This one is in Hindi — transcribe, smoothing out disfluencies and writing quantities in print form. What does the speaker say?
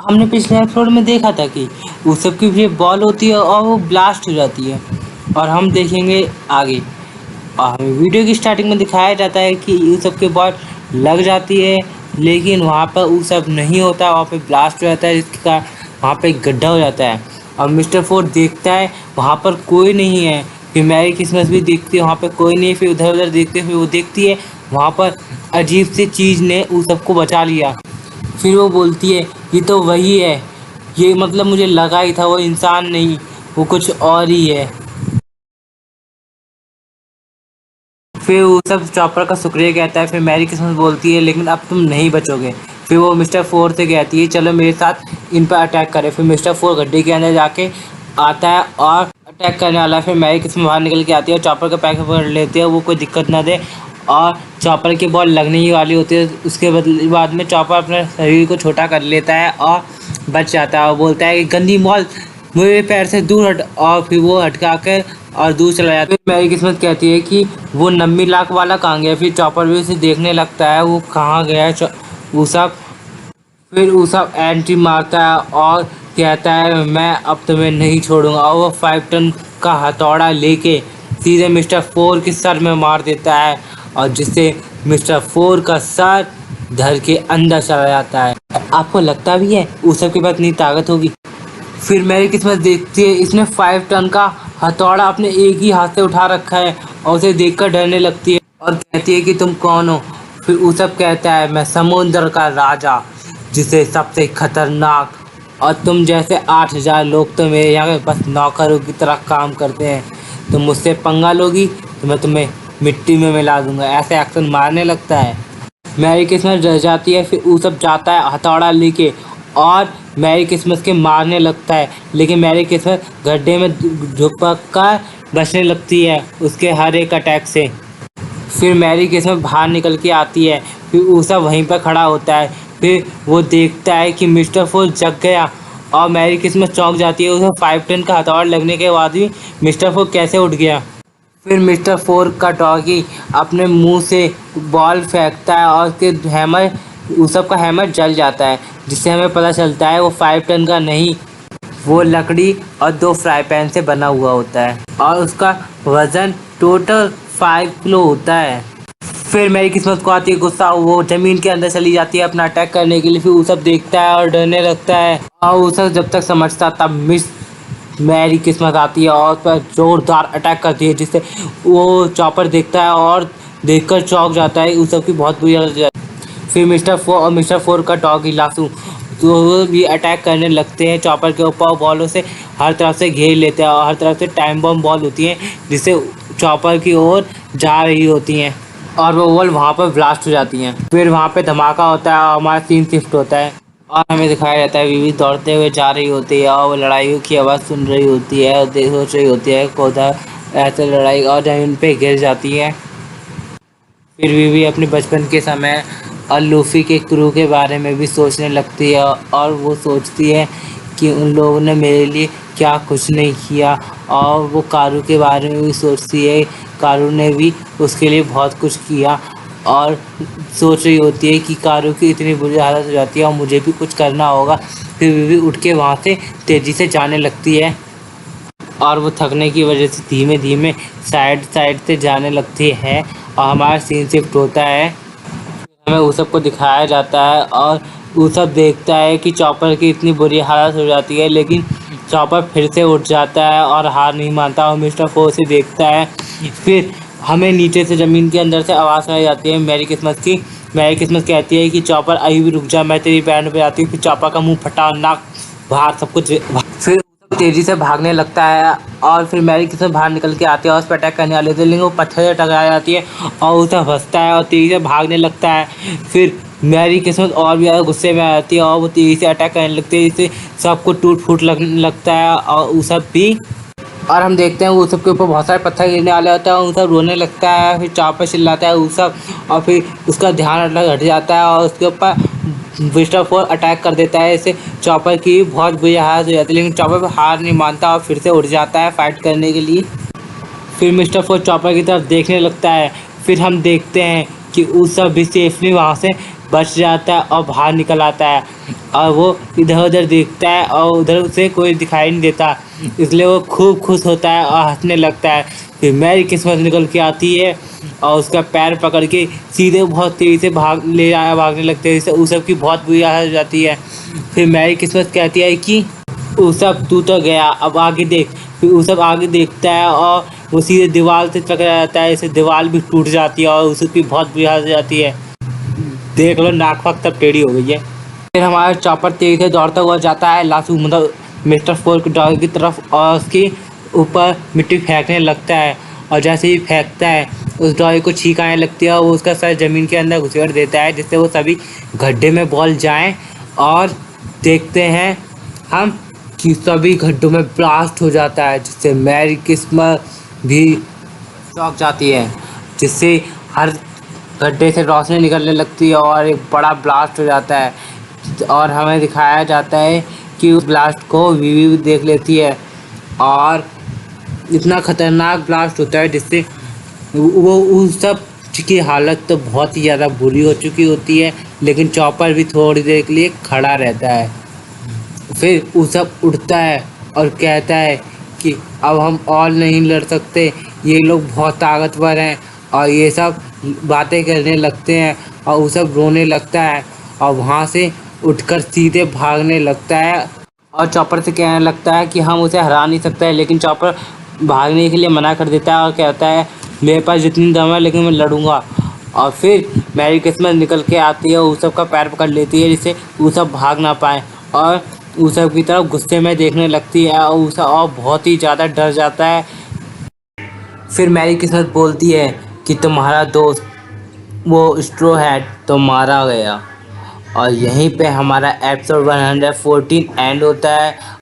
हमने पिछले एपिसोड में देखा था कि उस सब की जो बॉल होती है और वो ब्लास्ट हो जाती है, और हम देखेंगे आगे। और हमें वीडियो की स्टार्टिंग में दिखाया जाता है कि उस सब के बॉल लग जाती है, लेकिन वहाँ पर वो सब नहीं होता, वहाँ पे ब्लास्ट हो जाता है, जिसके कारण वहाँ पे एक गड्ढा हो जाता है। और मिस्टर फोर्ड देखता है वहाँ पर कोई नहीं है। फिर मैरी क्रिसमस भी देखती है वहाँ पर कोई नहीं। फिर उधर उधर देखते हुए वो देखती है वहाँ पर अजीब सी चीज़ ने उस सबको बचा लिया। फिर वो बोलती है ये तो वही है, ये मतलब मुझे लगा ही था वो इंसान नहीं, वो कुछ और ही है। फिर वो सब चॉपर का शुक्रिया कहता है। फिर मैरी क्रिसमस बोलती है लेकिन अब तुम नहीं बचोगे। फिर वो मिस्टर फोर से कहती है चलो मेरे साथ इन पर अटैक करें। फिर मिस्टर फोर गड्ढे के अंदर जाके आता है और अटैक करने वाला है। फिर मैरी क्रिसमस बाहर निकल के आती है और चॉपर का पैक पकड़ लेती है, वो कोई दिक्कत ना दे। और चॉपर की बॉल लगने ही वाली होती है। उसके बाद में चॉपर अपने शरीर को छोटा कर लेता है और बच जाता है और बोलता है कि गंदी बॉल मेरे पैर से दूर हट। और फिर वो हटका कर और दूर चला जाता है। फिर मैरी किस्मत कहती है कि वो 90 लाख वाला कहाँ गया। फिर चॉपर भी उसे देखने लगता है वो कहाँ गया है वो सब। फिर वो सब एंट्री मारता है और कहता है मैं अब तुम्हें नहीं छोड़ूंगा। और वो 5 टन का हथौड़ा लेके सीधे मिस्टर फोर के सर में मार देता है, और जिससे मिस्टर फोर का सर घर के अंदर चला जाता है। आपको लगता भी है उस सब के पास इतनी ताकत होगी? फिर मैरी किस्मत देखती है इसने 5 टन का हथौड़ा अपने एक ही हाथ से उठा रखा है और उसे देखकर डरने लगती है और कहती है कि तुम कौन हो। फिर उसब कहता है मैं समुद्र का राजा, जिसे सबसे खतरनाक, और तुम जैसे 8000 लोग तो मेरे यहाँ पे बस नौकरों की तरह काम करते हैं। तुम मुझसे पंगा लोगी तो मैं तुम्हें मिट्टी में मिला दूंगा। ऐसे एक्शन मारने लगता है। मैरी किस्मत डर जाती है। फिर वो सब जाता है हथौड़ा लेके और मैरी किस्मत के मारने लगता है, लेकिन मैरी किस्मत गड्ढे में झुपक कर बचने लगती है उसके हर एक अटैक से। फिर मैरी किस्मत बाहर निकल के आती है। फिर वो सब वहीं पर खड़ा होता है। फिर वो देखता है कि मिस्टर फोर जग गया और मैरी किस्मत चौंक जाती है। उसे 5 टन का हथौड़ा लगने के बाद भी मिस्टर फोर कैसे उठ गया। फिर मिस्टर फोर का डॉगी अपने मुंह से बॉल फेंकता है और उसके हैमर उस सब का हैमर जल जाता है, जिससे हमें पता चलता है वो 5 टन का नहीं, वो लकड़ी और 2 फ्राई पैन से बना हुआ होता है और उसका वज़न टोटल 5 किलो होता है। फिर मेरी किस्मत को आती है गुस्सा, वो ज़मीन के अंदर चली जाती है अपना अटैक करने के लिए। फिर वो सब देखता है और डरने लगता है और वो सब जब तक समझता तब मैरी किस्मत आती है और पर जोरदार अटैक करती है, जिससे वो चॉपर देखता है और देखकर चौंक जाता है। उस सब की बहुत बुरी हालत हो जाती है। फिर मिस्टर फोर का डॉगी लासू तो वो भी अटैक करने लगते हैं चॉपर के ऊपर। बॉलों से हर तरफ से घेर लेते हैं और हर तरफ से टाइम बम बॉल होती हैं जिससे चॉपर की ओर जा रही होती हैं और वो बॉल वहाँ पर ब्लास्ट हो जाती हैं। फिर वहाँ पे धमाका होता है और हमारा सीन शिफ्ट होता है और हमें दिखाया जाता है बीवी दौड़ते हुए जा रही होती है और वो लड़ाइयों की आवाज़ सुन रही होती है और सोच रही होती है कोदा ऐसे लड़ाई, और ज़मीन पे गिर जाती है। फिर बीवी अपने बचपन के समय और लूफ़ी के क्रू के बारे में भी सोचने लगती है और वो सोचती है कि उन लोगों ने मेरे लिए क्या कुछ नहीं किया। और वो कारू के बारे में भी सोचती है, कारू ने भी उसके लिए बहुत कुछ किया, और सोच रही होती है कि कारू की इतनी बुरी हालत हो जाती है और मुझे भी कुछ करना होगा। फिर बीवी उठ के वहाँ से तेज़ी से जाने लगती है और वो थकने की वजह से धीमे धीमे साइड से जाने लगती है और हमारा सीन शिफ्ट होता है। हमें उस सब को दिखाया जाता है और वो सब देखता है कि चॉपर की इतनी बुरी हालत हो जाती है, लेकिन चॉपर फिर से उठ जाता है और हार नहीं मानता और मिस्टर फोर से देखता है। फिर हमें नीचे से ज़मीन के अंदर से आवाज़ आ जाती है मैरी किस्मत की। मैरी किस्मत कहती है कि चॉपर अभी भी रुक जा, मैं तेरी बैंड पे आती हूँ। फिर चॉपर का मुंह फटा, नाक बाहर, सब कुछ। फिर तेज़ी से भागने लगता है और फिर मैरी किस्मत बाहर निकल के आती है और उस पर अटैक करने वाले थे, लेकिन वो पत्थर से टकरा जाती है और उसे फंसता है और तेज़ी से भागने लगता है। फिर मैरी किस्मत और भी ज़्यादा गुस्से में आ जाती है और वो तेज़ी से अटैक करने लगती है, जिससे सबको टूट फूट लगने लगता है और वो सब भी। और हम देखते हैं वो सब के ऊपर बहुत सारे पत्थर गिरने वाले होते हैं और वो सब रोने लगता है। फिर चॉपर चिल्लाता है वो सब और फिर उसका ध्यान हट जाता है और उसके ऊपर मिस्टर फोर अटैक कर देता है। इससे चॉपर की बहुत बुरी हालत हो जाती है, लेकिन चॉपर हार नहीं मानता और फिर से उठ जाता है फाइट करने के लिए। फिर मिस्टर फोर चॉपर की तरफ देखने लगता है। फिर हम देखते हैं कि उस सब भी सेफली वहाँ से बच जाता है और बाहर निकल आता है, और वो इधर उधर देखता है और उधर से कोई दिखाई नहीं देता, इसलिए वो खूब खुश होता है और हंसने लगता है। फिर मैरी किस्मत निकल के आती है और उसका पैर पकड़ के सीधे बहुत तेज़ी से भागने लगते हैं, जिससे ऊसब की बहुत बुरी हालत हो जाती है। फिर मैरी किस्मत कहती है कि ऊसब तू तो गया, अब आगे देख। फिर ऊसब आगे देखता है और वो सीधे दीवार से टकरा जाता है, इससे दीवार भी टूट जाती है और ऊसब की बहुत बुरी हालत हो जाती है। देख लो, नाक वाक तब टेढ़ी हो गई है। फिर हमारा चॉपर तेजी से दौड़ता हुआ जाता है लासू मतलब मिस्टर फोर की डॉग की तरफ, और उसके ऊपर मिट्टी फेंकने लगता है। और जैसे ही फेंकता है उस डॉग को छींक आने लगती है और वो उसका सर ज़मीन के अंदर घुसेड़ देता है, जिससे वो सभी गड्ढे में बॉल जाएं। और देखते हैं हम कि सभी गड्ढों में ब्लास्ट हो जाता है, जिससे मैरी किस्मत भी चौंक जाती है, जिससे हर गड्ढे से रोशनी निकलने लगती है और एक बड़ा ब्लास्ट हो जाता है। और हमें दिखाया जाता है कि उस ब्लास्ट को वीवी देख लेती है, और इतना खतरनाक ब्लास्ट होता है जिससे वो उस सब की हालत तो बहुत ही ज़्यादा बुरी हो चुकी होती है, लेकिन चॉपर भी थोड़ी देर के लिए खड़ा रहता है। फिर वो सब उठता है और कहता है कि अब हम और नहीं लड़ सकते, ये लोग बहुत ताकतवर हैं, और ये सब बातें करने लगते हैं और वो सब रोने लगता है और वहाँ से उठकर सीधे भागने लगता है। और चॉपर से कहने लगता है कि हम उसे हरा नहीं सकते, लेकिन चॉपर भागने के लिए मना कर देता है और कहता है मेरे पास जितनी दम है लेकिन मैं लड़ूंगा। और फिर मैरी किस्मत निकल के आती है, ऊसब का पैर पकड़ लेती है जिससे ऊसब भाग ना पाए, और ऊसब की तरफ गुस्से में देखने लगती है और ऊसब और बहुत ही ज़्यादा डर जाता है। फिर मैरी किस्मत बोलती है कि तुम्हारा दोस्त वो स्ट्रॉ हैट तो मारा गया। और यहीं पे हमारा एपिसोड 114 एंड होता है।